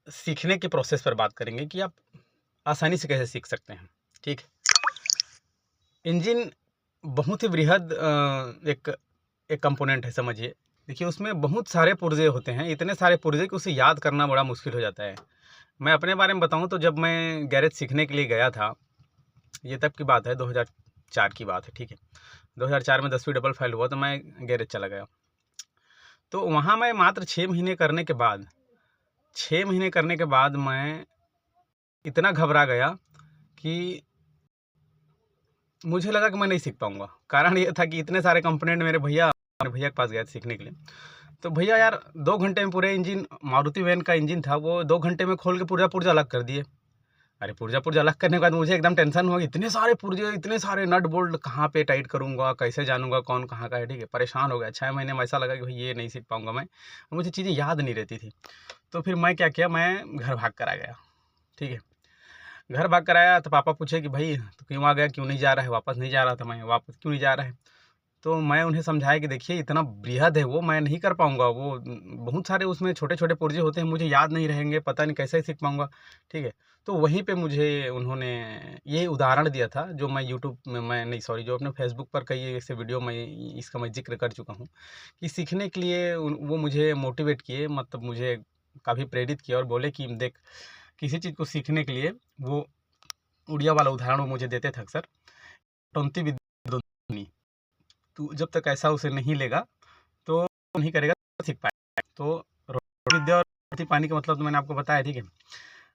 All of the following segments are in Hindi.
सीखने के प्रोसेस पर बात करेंगे कि आप आसानी से कैसे सीख सकते हैं। ठीक, इंजन बहुत ही बृहद एक एक कंपोनेंट है, समझिए। देखिए, उसमें बहुत सारे पुर्जे होते हैं, इतने सारे पुर्जे कि उसे याद करना बड़ा मुश्किल हो जाता है। मैं अपने बारे में बताऊं तो जब मैं गैरेज सीखने के लिए गया था, ये तब की बात है, 2004 की बात है। ठीक है, 2004 में 10वीं डबल फाइल हुआ तो मैं गैरेज चला गया। तो वहाँ मैं मात्र 6 महीने करने के बाद 6 महीने करने के बाद मैं इतना घबरा गया कि मुझे लगा कि मैं नहीं सीख पाऊंगा। कारण ये था कि इतने सारे कंपोनेंट मेरे भैया के पास गए थे सीखने के लिए। तो भैया यार 2 घंटे में पूरे इंजन, मारुति वैन का इंजन था, वो 2 घंटे में खोल के पूरा पुर्जा अलग कर दिए। अरे पुर्जा पुर्जा अलग करने के बाद मुझे एकदम टेंशन हुआ, इतने सारे पुर्जे, इतने सारे नट बोल्ट कहाँ पे टाइट करूंगा, कैसे जानूंगा कौन कहाँ का है। ठीक है, परेशान हो गया। 6 महीने में ऐसा लगा कि भाई ये नहीं सीख पाऊंगा मैं, मुझे चीज़ें याद नहीं रहती थी। तो फिर मैं क्या किया, मैं घर भाग कर आ गया। ठीक है, घर भाग कर आया तो पापा पूछे कि भाई तो क्यों आ गया, क्यों नहीं जा रहा है वापस। नहीं जा रहा था मैं, वापस क्यों नहीं जा रहा है। तो मैं उन्हें समझाया कि देखिए इतना बृहद है वो, मैं नहीं कर पाऊंगा, वो बहुत सारे उसमें छोटे छोटे पुर्जे होते हैं, मुझे याद नहीं रहेंगे, पता नहीं कैसे सीख पाऊंगा। ठीक है, तो वहीं पे मुझे उन्होंने ये उदाहरण दिया था, जो मैं यूट्यूब में, मैं नहीं सॉरी, जो अपने फेसबुक पर कई ऐसे वीडियो में इसका मैं जिक्र कर चुका हूँ कि सीखने के लिए वो मुझे मोटिवेट किए, मतलब मुझे काफ़ी प्रेरित किया और बोले कि देख, किसी चीज़ को सीखने के लिए वो उड़िया वाला उदाहरण वो मुझे देते थे अक्सर, टोंती विद्या दोनों, तू जब तक ऐसा उसे नहीं लेगा तो नहीं करेगा, सीख पाएगा। तो रोटोंती विद्या और रोटी पानी का मतलब तो मैंने आपको बताया। ठीक है,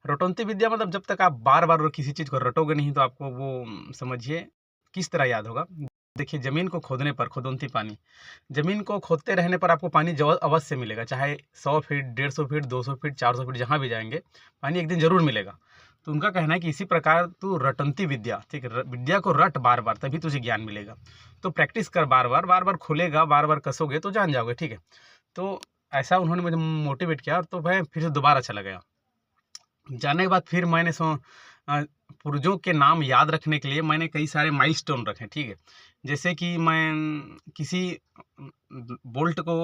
रोटोंती विद्या मतलब जब तक आप बार बार किसी चीज़ को रटोगे नहीं तो आपको वो, समझिए, किस तरह याद होगा। देखिए, ज़मीन को खोदने पर खोदोंती पानी, ज़मीन को खोदते रहने पर आपको पानी जो अवश्य मिलेगा, चाहे 100 फीट, 150 फीट, 200 फीट, 400 फीट जहाँ भी जाएंगे, पानी एक दिन जरूर मिलेगा। तो उनका कहना है कि इसी प्रकार तू रटंती विद्या, ठीक है, विद्या को रट बार बार, तभी तुझे ज्ञान मिलेगा। तो प्रैक्टिस कर, बार बार, बार बार खुलेगा, बार बार कसोगे तो जान जाओगे। ठीक है, तो ऐसा उन्होंने मुझे मोटिवेट किया, तो मैं फिर से दोबारा चला गया। जाने के बाद फिर मैंने पुर्जों के नाम याद रखने के लिए मैंने कई सारे माइलस्टोन रखे। ठीक है, जैसे कि मैं किसी बोल्ट को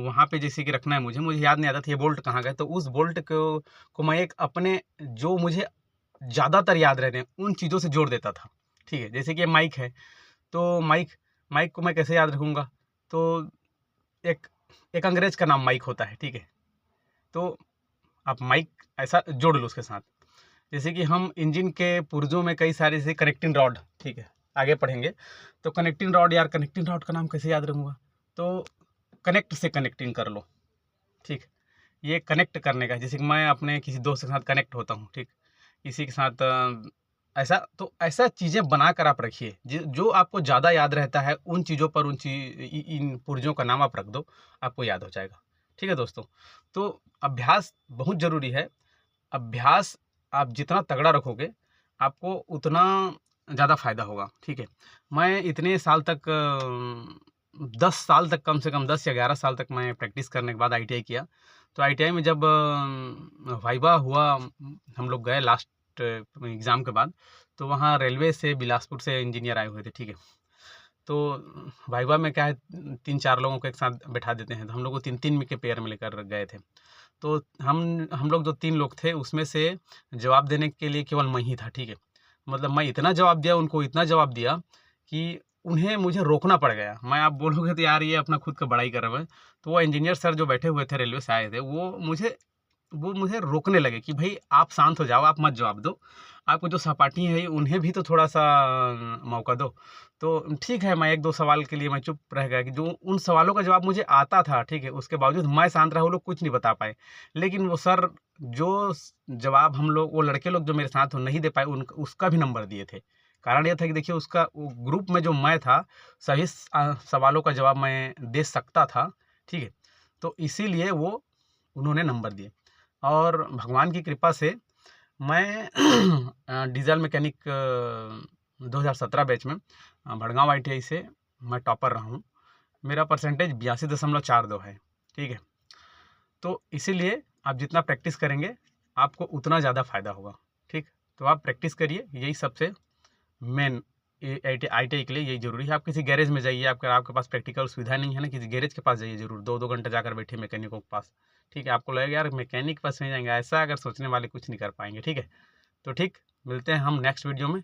वहाँ पे जैसे कि रखना है, मुझे याद नहीं आता था ये बोल्ट कहाँ गए, तो उस बोल्ट को मैं एक अपने, जो मुझे ज़्यादातर याद रहते हैं उन चीज़ों से जोड़ देता था। ठीक है, जैसे कि ये माइक है, तो माइक माइक को मैं कैसे याद रखूँगा, तो एक एक अंग्रेज का नाम माइक होता है। ठीक है, तो आप माइक ऐसा जोड़ लो उसके साथ। जैसे कि हम इंजन के पुर्जों में कई सारे जैसे कनेक्टिंग रॉड, ठीक है, आगे पढ़ेंगे तो कनेक्टिंग रॉड, यार कनेक्टिंग रॉड का नाम कैसे याद रखूँगा, तो कनेक्ट से कनेक्टिंग कर लो। ठीक, ये कनेक्ट करने का, जैसे कि मैं अपने किसी दोस्त के साथ कनेक्ट होता हूँ, ठीक, किसी के साथ ऐसा, तो ऐसा चीज़ें बना कर आप रखिए, जो आपको ज़्यादा याद रहता है उन चीज़ों पर, इन पुर्जों का नाम आप रख दो, आपको याद हो जाएगा। ठीक है दोस्तों, तो अभ्यास बहुत ज़रूरी है। अभ्यास आप जितना तगड़ा रखोगे, आपको उतना ज़्यादा फ़ायदा होगा। ठीक है, मैं इतने साल तक 10 साल तक, कम से कम 10 या 11 साल तक मैं प्रैक्टिस करने के बाद आईटीआई किया। तो आईटीआई में जब वाइवा हुआ, हम लोग गए लास्ट एग्ज़ाम के बाद, तो वहाँ रेलवे से बिलासपुर से इंजीनियर आए हुए थे। ठीक है, तो वाइवा में क्या है, 3-4 लोगों को एक साथ बैठा देते हैं, तो हम लोग को 3-3 के पेयर में लेकर गए थे। तो हम लोग जो 3 लोग थे, उसमें से जवाब देने के लिए केवल मैं ही था। ठीक है, मतलब मैं इतना जवाब दिया, उनको इतना जवाब दिया कि उन्हें मुझे रोकना पड़ गया। मैं, आप बोलोगे तो यार ये अपना खुद का बड़ाई कर रहे हैं, तो वो इंजीनियर सर जो बैठे हुए थे, रेलवे से आए थे, वो मुझे रोकने लगे कि भाई आप शांत हो जाओ, आप मत जवाब दो, आपको जो सहपाठी है उन्हें भी तो थोड़ा सा मौका दो। तो ठीक है, मैं 1-2 सवाल के लिए मैं चुप रह गया कि जो उन सवालों का जवाब मुझे आता था। ठीक है, उसके बावजूद मैं शांत रहा, वो लोग कुछ नहीं बता पाए। लेकिन वो सर जो जवाब हम लोग, वो लड़के लोग जो मेरे साथ वो नहीं दे पाए, उसका भी नंबर दिए थे। कारण ये था कि देखिए, उसका वो ग्रुप में जो मैं था, सभी सवालों का जवाब मैं दे सकता था। ठीक है, तो इसीलिए वो उन्होंने नंबर दिए। और भगवान की कृपा से मैं डीजल मैकेनिक 2017 बैच में भड़गांव आईटीआई से मैं टॉपर रहा हूँ। मेरा परसेंटेज 82.42 है। ठीक है, तो इसीलिए आप जितना प्रैक्टिस करेंगे, आपको उतना ज़्यादा फ़ायदा होगा। ठीक, तो आप प्रैक्टिस करिए, यही सबसे मेन आईटीआई के लिए यही ज़रूरी है। आप किसी गैरेज में जाइए, आपके पास प्रैक्टिकल सुविधा नहीं है ना, किसी गैरेज के पास जाइए ज़रूर, 2-2 घंटे जाकर बैठिए मैकेनिकों के पास। ठीक है, आपको लगेगा यार मैकेनिक पास नहीं जाएंगे, ऐसा अगर सोचने वाले कुछ नहीं कर पाएंगे। ठीक है, तो ठीक, मिलते हैं हम नेक्स्ट वीडियो में।